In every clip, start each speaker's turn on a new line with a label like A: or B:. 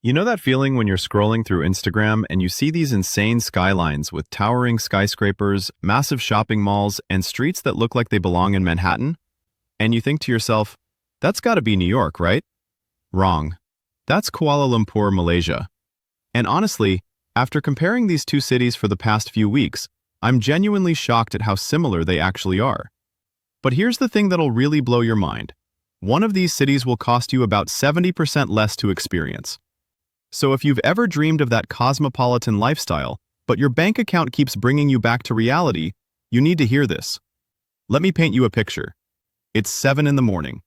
A: You know that feeling when you're scrolling through Instagram and you see these insane skylines with towering skyscrapers, massive shopping malls, and streets that look like they belong in Manhattan? And you think to yourself, that's gotta be New York, right? Wrong. That's Kuala Lumpur, Malaysia. And honestly, after comparing these two cities for the past few weeks, I'm genuinely shocked at how similar they actually are. But here's the thing that'll really blow your mind. One of these cities will cost you about 70% less to experience. So if you've ever dreamed of that cosmopolitan lifestyle, but your bank account keeps bringing you back to reality, you need to hear this. Let me paint you a picture. It's 7 in the morning.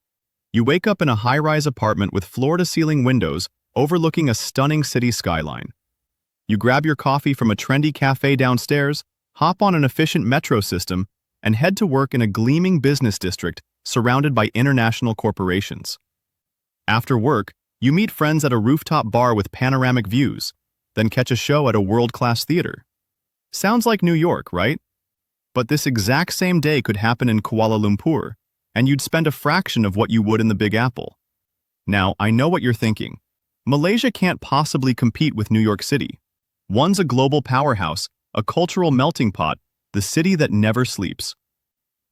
A: You wake up in a high-rise apartment with floor-to-ceiling windows overlooking a stunning city skyline. You grab your coffee from a trendy cafe downstairs, hop on an efficient metro system, and head to work in a gleaming business district surrounded by international corporations. After work, you meet friends at a rooftop bar with panoramic views, then catch a show at a world-class theater. Sounds like New York, right? But this exact same day could happen in Kuala Lumpur, and you'd spend a fraction of what you would in the Big Apple. Now, I know what you're thinking. Malaysia can't possibly compete with New York City. One's a global powerhouse, a cultural melting pot, the city that never sleeps.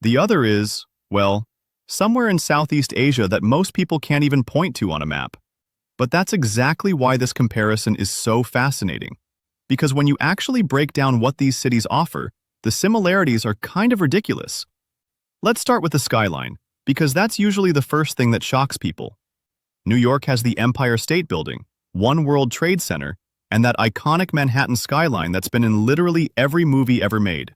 A: The other is, well, somewhere in Southeast Asia that most people can't even point to on a map. But that's exactly why this comparison is so fascinating. Because when you actually break down what these cities offer, the similarities are kind of ridiculous. Let's start with the skyline, because that's usually the first thing that shocks people. New York has the Empire State Building, One World Trade Center, and that iconic Manhattan skyline that's been in literally every movie ever made.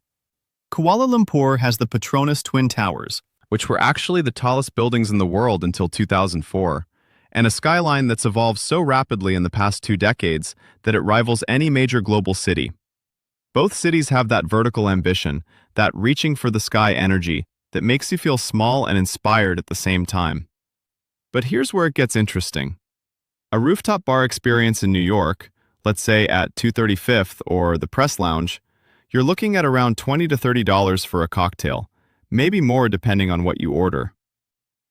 A: Kuala Lumpur has the Petronas Twin Towers, which were actually the tallest buildings in the world until 2004. And a skyline that's evolved so rapidly in the past 2 decades that it rivals any major global city. Both cities have that vertical ambition, that reaching for the sky energy that makes you feel small and inspired at the same time. But here's where it gets interesting. A rooftop bar experience in New York, let's say at 235th or the Press Lounge, you're looking at around $20 to $30 for a cocktail, maybe more depending on what you order.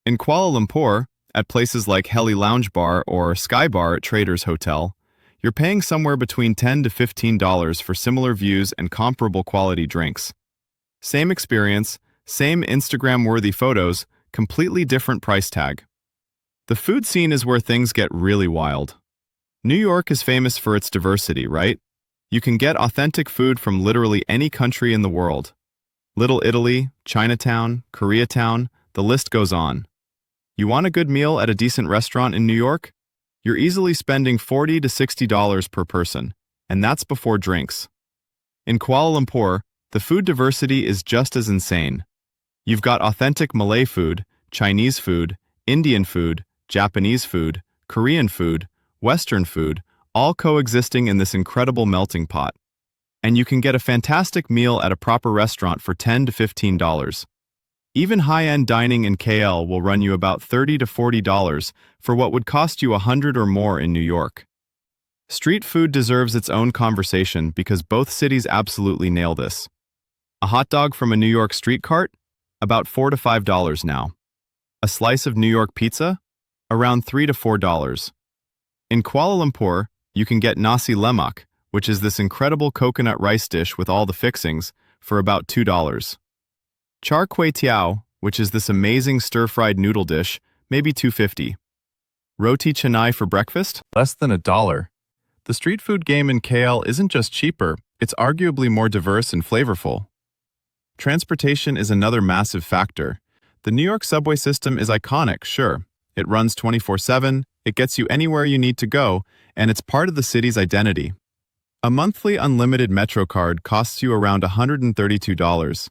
A: In Kuala Lumpur, at places like Heli Lounge Bar or Sky Bar at Traders Hotel, you're paying somewhere between $10 to $15 for similar views and comparable quality drinks. Same experience, same Instagram-worthy photos, completely different price tag. The food scene is where things get really wild. New York is famous for its diversity, right? You can get authentic food from literally any country in the world. Little Italy, Chinatown, Koreatown, the list goes on. You want a good meal at a decent restaurant in New York? You're easily spending $40 to $60 per person, and that's before drinks. In Kuala Lumpur, the food diversity is just as insane. You've got authentic Malay food, Chinese food, Indian food, Japanese food, Korean food, Western food, all coexisting in this incredible melting pot. And you can get a fantastic meal at a proper restaurant for $10 to $15. Even high-end dining in KL will run you about $30 to $40 for what would cost you $100 or more in New York. Street food deserves its own conversation because both cities absolutely nail this. A hot dog from a New York street cart? About $4 to $5 now. A slice of New York pizza? Around $3 to $4. In Kuala Lumpur, you can get nasi lemak, which is this incredible coconut rice dish with all the fixings, for about $2. Char kway teow, which is this amazing stir-fried noodle dish, maybe $2.50. Roti canai for breakfast? Less than $1. The street food game in KL isn't just cheaper, it's arguably more diverse and flavorful. Transportation is another massive factor. The New York subway system is iconic, sure. It runs 24/7, it gets you anywhere you need to go, and it's part of the city's identity. A monthly unlimited Metro card costs you around $132.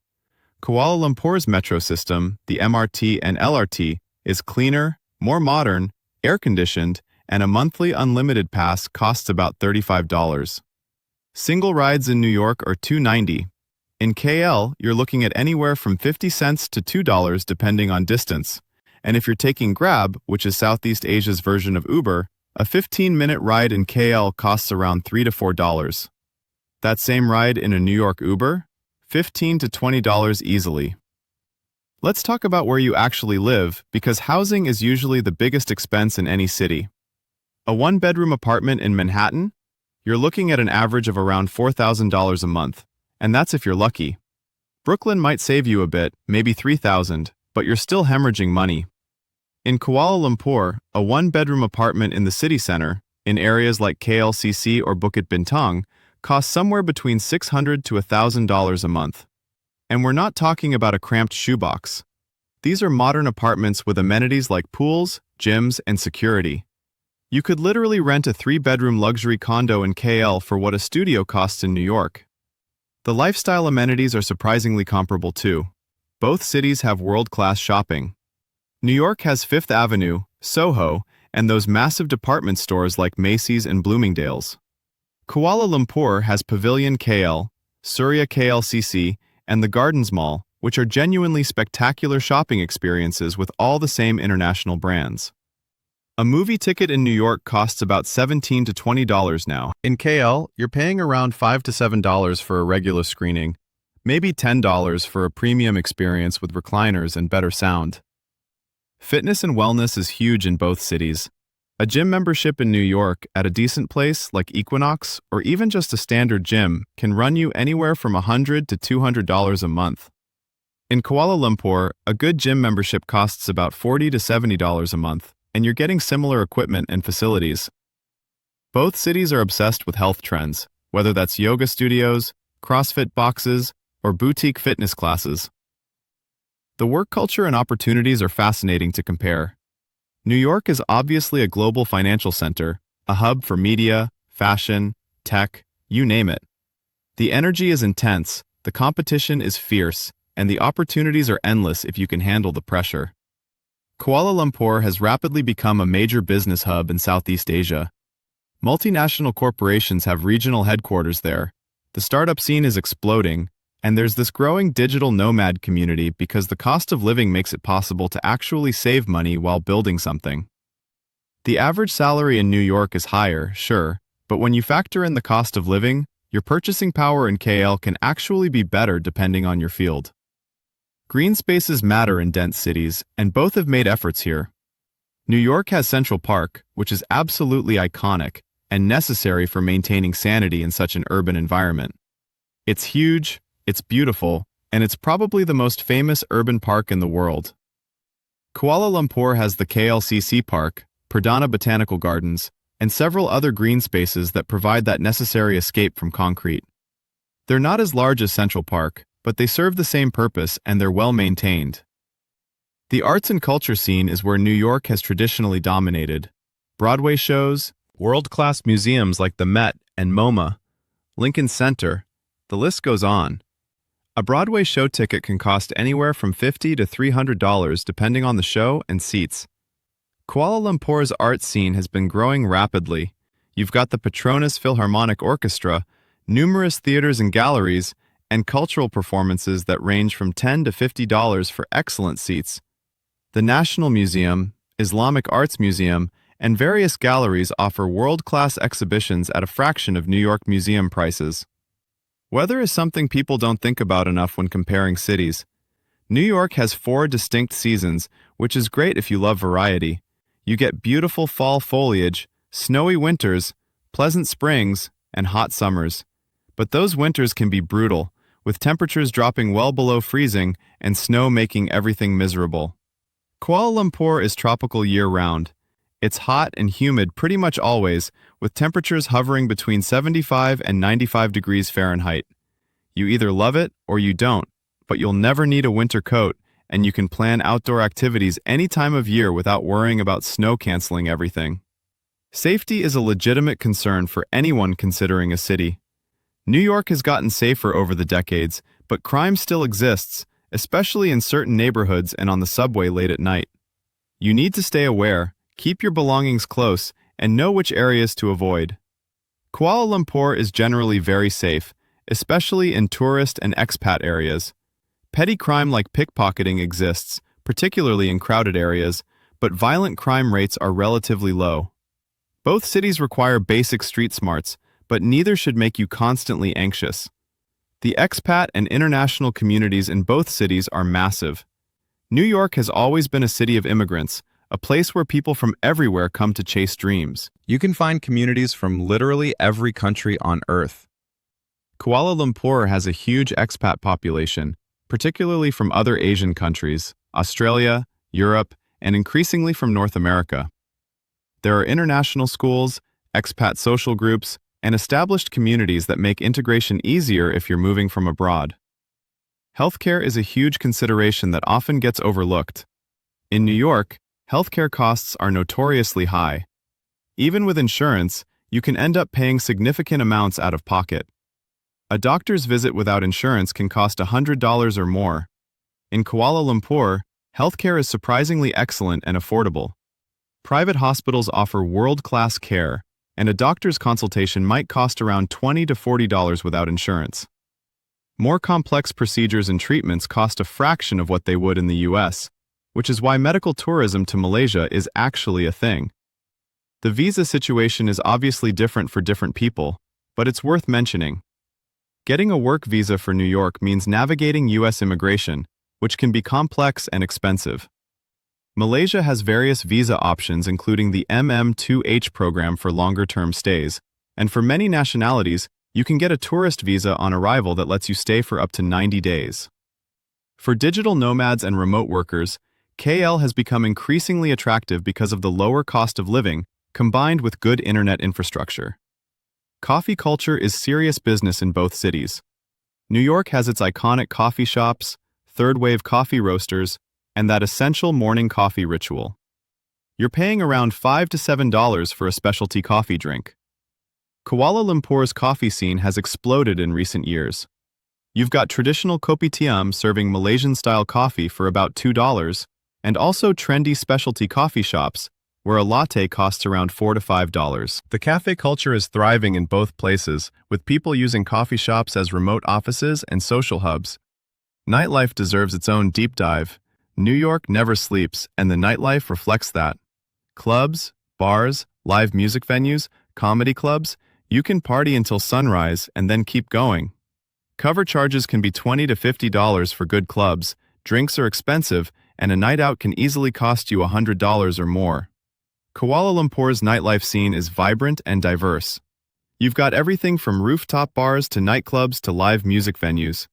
A: Kuala Lumpur's metro system, the MRT and LRT, is cleaner, more modern, air-conditioned, and a monthly unlimited pass costs about $35. Single rides in New York are $2.90. In KL, you're looking at anywhere from 50 cents to $2 depending on distance. And if you're taking Grab, which is Southeast Asia's version of Uber, a 15-minute ride in KL costs around $3 to $4. That same ride in a New York Uber? $15 to $20 easily. Let's talk about where you actually live, because housing is usually the biggest expense in any city. A one-bedroom apartment in Manhattan? You're looking at an average of around $4,000 a month, and that's if you're lucky. Brooklyn might save you a bit, maybe $3,000, but you're still hemorrhaging money. In Kuala Lumpur, a one-bedroom apartment in the city center, in areas like KLCC or Bukit Bintang, costs somewhere between $600 to $1,000 a month. And we're not talking about a cramped shoebox. These are modern apartments with amenities like pools, gyms, and security. You could literally rent a 3-bedroom luxury condo in KL for what a studio costs in New York. The lifestyle amenities are surprisingly comparable too. Both cities have world-class shopping. New York has Fifth Avenue, Soho, and those massive department stores like Macy's and Bloomingdale's. Kuala Lumpur has Pavilion KL, Surya KLCC, and the Gardens Mall, which are genuinely spectacular shopping experiences with all the same international brands. A movie ticket in New York costs about $17 to $20 now. In KL, you're paying around $5 to $7 for a regular screening, maybe $10 for a premium experience with recliners and better sound. Fitness and wellness is huge in both cities. A gym membership in New York at a decent place like Equinox or even just a standard gym can run you anywhere from $100 to $200 a month. In Kuala Lumpur, a good gym membership costs about $40 to $70 a month, and you're getting similar equipment and facilities. Both cities are obsessed with health trends, whether that's yoga studios, CrossFit boxes, or boutique fitness classes. The work culture and opportunities are fascinating to compare. New York is obviously a global financial center, a hub for media, fashion, tech, you name it. The energy is intense, the competition is fierce, and the opportunities are endless if you can handle the pressure. Kuala Lumpur has rapidly become a major business hub in Southeast Asia. Multinational corporations have regional headquarters there. The startup scene is exploding, and there's this growing digital nomad community because the cost of living makes it possible to actually save money while building something. The average salary in New York is higher, sure, but when you factor in the cost of living, your purchasing power in KL can actually be better depending on your field. Green spaces matter in dense cities, and both have made efforts here. New York has Central Park, which is absolutely iconic and necessary for maintaining sanity in such an urban environment. It's huge, it's beautiful, and it's probably the most famous urban park in the world. Kuala Lumpur has the KLCC Park, Perdana Botanical Gardens, and several other green spaces that provide that necessary escape from concrete. They're not as large as Central Park, but they serve the same purpose and they're well maintained. The arts and culture scene is where New York has traditionally dominated. Broadway shows, world-class museums like the Met and MoMA, Lincoln Center, the list goes on. A Broadway show ticket can cost anywhere from $50 to $300 depending on the show and seats. Kuala Lumpur's art scene has been growing rapidly. You've got the Petronas Philharmonic Orchestra, numerous theaters and galleries, and cultural performances that range from $10 to $50 for excellent seats. The National Museum, Islamic Arts Museum, and various galleries offer world-class exhibitions at a fraction of New York museum prices. Weather is something people don't think about enough when comparing cities. New York has 4 distinct seasons, which is great if you love variety. You get beautiful fall foliage, snowy winters, pleasant springs, and hot summers. But those winters can be brutal, with temperatures dropping well below freezing and snow making everything miserable. Kuala Lumpur is tropical year-round. It's hot and humid pretty much always, with temperatures hovering between 75 and 95 degrees Fahrenheit. You either love it or you don't, but you'll never need a winter coat, and you can plan outdoor activities any time of year without worrying about snow canceling everything. Safety is a legitimate concern for anyone considering a city. New York has gotten safer over the decades, but crime still exists, especially in certain neighborhoods and on the subway late at night. You need to stay aware, keep your belongings close, and know which areas to avoid. Kuala Lumpur is generally very safe, especially in tourist and expat areas. Petty crime like pickpocketing exists, particularly in crowded areas, but violent crime rates are relatively low. Both cities require basic street smarts, but neither should make you constantly anxious. The expat and international communities in both cities are massive. New York has always been a city of immigrants, a place where people from everywhere come to chase dreams. You can find communities from literally every country on Earth. Kuala Lumpur has a huge expat population, particularly from other Asian countries, Australia, Europe, and increasingly from North America. There are international schools, expat social groups, and established communities that make integration easier if you're moving from abroad. Healthcare is a huge consideration that often gets overlooked. In New York, healthcare costs are notoriously high. Even with insurance, you can end up paying significant amounts out of pocket. A doctor's visit without insurance can cost $100 or more. In Kuala Lumpur, healthcare is surprisingly excellent and affordable. Private hospitals offer world-class care, and a doctor's consultation might cost around $20 to $40 without insurance. More complex procedures and treatments cost a fraction of what they would in the US, which is why medical tourism to Malaysia is actually a thing. The visa situation is obviously different for different people, but it's worth mentioning. Getting a work visa for New York means navigating US immigration, which can be complex and expensive. Malaysia has various visa options including the MM2H program for longer-term stays, and for many nationalities, you can get a tourist visa on arrival that lets you stay for up to 90 days. For digital nomads and remote workers, KL has become increasingly attractive because of the lower cost of living, combined with good internet infrastructure. Coffee culture is serious business in both cities. New York has its iconic coffee shops, third-wave coffee roasters, and that essential morning coffee ritual. You're paying around $5 to $7 for a specialty coffee drink. Kuala Lumpur's coffee scene has exploded in recent years. You've got traditional kopitiam serving Malaysian-style coffee for about $2, and also trendy specialty coffee shops, where a latte costs around $4 to $5. The cafe culture is thriving in both places, with people using coffee shops as remote offices and social hubs. Nightlife deserves its own deep dive. New York never sleeps, and the nightlife reflects that. Clubs, bars, live music venues, comedy clubs, you can party until sunrise and then keep going. Cover charges can be $20 to $50 for good clubs, drinks are expensive, and a night out can easily cost you $100 or more. Kuala Lumpur's nightlife scene is vibrant and diverse. You've got everything from rooftop bars to nightclubs to live music venues.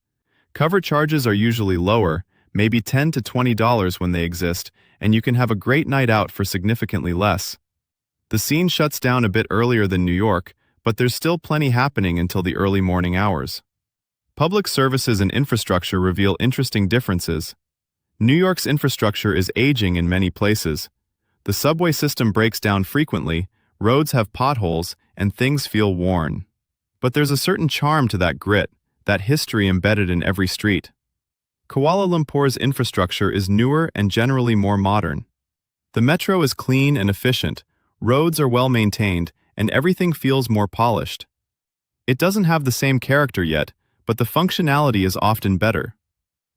A: Cover charges are usually lower, maybe $10 to $20 when they exist, and you can have a great night out for significantly less. The scene shuts down a bit earlier than New York, but there's still plenty happening until the early morning hours. Public services and infrastructure reveal interesting differences. New York's infrastructure is aging in many places. The subway system breaks down frequently, roads have potholes, and things feel worn. But there's a certain charm to that grit, that history embedded in every street. Kuala Lumpur's infrastructure is newer and generally more modern. The metro is clean and efficient, roads are well maintained, and everything feels more polished. It doesn't have the same character yet, but the functionality is often better.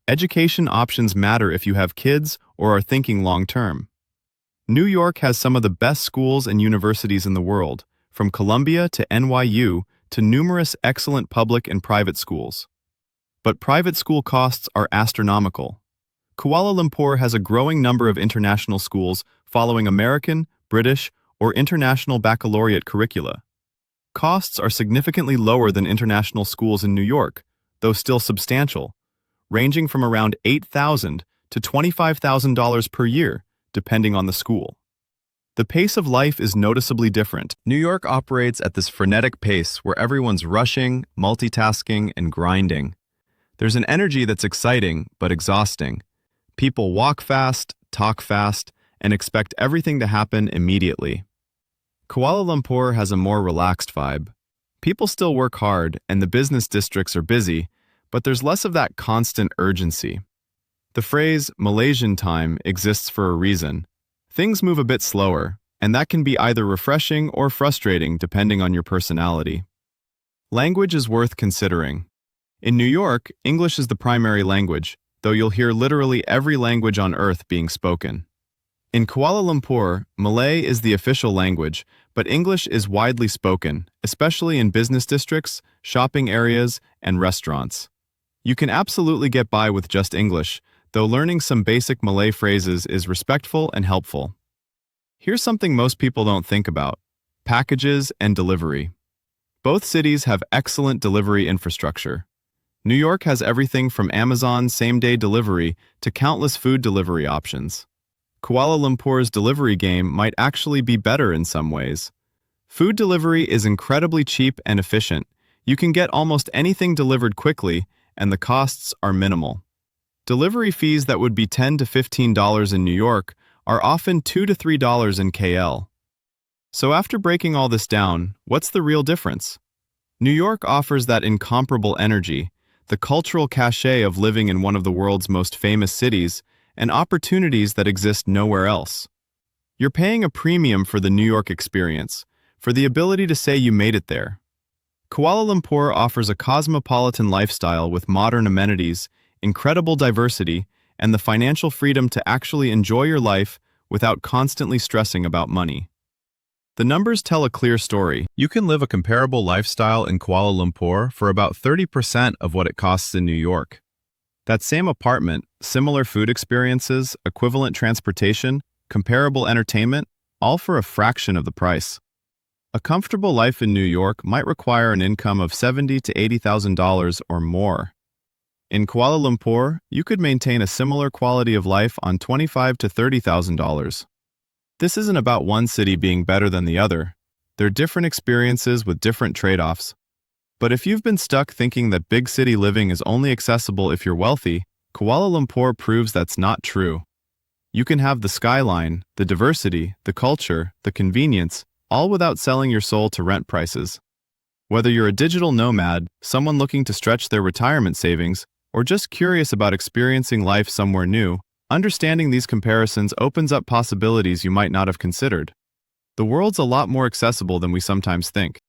A: Education options matter if you have kids or are thinking long-term. New York has some of the best schools and universities in the world, from Columbia to NYU to numerous excellent public and private schools. But private school costs are astronomical. Kuala Lumpur has a growing number of international schools following American, British, or international baccalaureate curricula. Costs are significantly lower than international schools in New York, though still substantial, ranging from around $8,000 to $25,000 per year, depending on the school. The pace of life is noticeably different. New York operates at this frenetic pace where everyone's rushing, multitasking, and grinding. There's an energy that's exciting but exhausting. People walk fast, talk fast, and expect everything to happen immediately. Kuala Lumpur has a more relaxed vibe. People still work hard and the business districts are busy, but there's less of that constant urgency. The phrase Malaysian time exists for a reason. Things move a bit slower, and that can be either refreshing or frustrating depending on your personality. Language is worth considering. In New York, English is the primary language, though you'll hear literally every language on Earth being spoken. In Kuala Lumpur, Malay is the official language, but English is widely spoken, especially in business districts, shopping areas, and restaurants. You can absolutely get by with just English, though learning some basic Malay phrases is respectful and helpful. Here's something most people don't think about: packages and delivery. Both cities have excellent delivery infrastructure. New York has everything from Amazon same-day delivery to countless food delivery options. Kuala Lumpur's delivery game might actually be better in some ways. Food delivery is incredibly cheap and efficient. You can get almost anything delivered quickly, and the costs are minimal. Delivery fees that would be $10 to $15 in New York are often $2 to $3 in KL. So after breaking all this down, what's the real difference? New York offers that incomparable energy, the cultural cachet of living in one of the world's most famous cities, and opportunities that exist nowhere else. You're paying a premium for the New York experience, for the ability to say you made it there. Kuala Lumpur offers a cosmopolitan lifestyle with modern amenities, incredible diversity, and the financial freedom to actually enjoy your life without constantly stressing about money. The numbers tell a clear story. You can live a comparable lifestyle in Kuala Lumpur for about 30% of what it costs in New York. That same apartment, similar food experiences, equivalent transportation, comparable entertainment, all for a fraction of the price. A comfortable life in New York might require an income of $70,000 to $80,000 or more. In Kuala Lumpur, you could maintain a similar quality of life on $25,000 to $30,000. This isn't about one city being better than the other. They're different experiences with different trade-offs. But if you've been stuck thinking that big city living is only accessible if you're wealthy, Kuala Lumpur proves that's not true. You can have the skyline, the diversity, the culture, the convenience, all without selling your soul to rent prices. Whether you're a digital nomad, someone looking to stretch their retirement savings, or just curious about experiencing life somewhere new, understanding these comparisons opens up possibilities you might not have considered. The world's a lot more accessible than we sometimes think.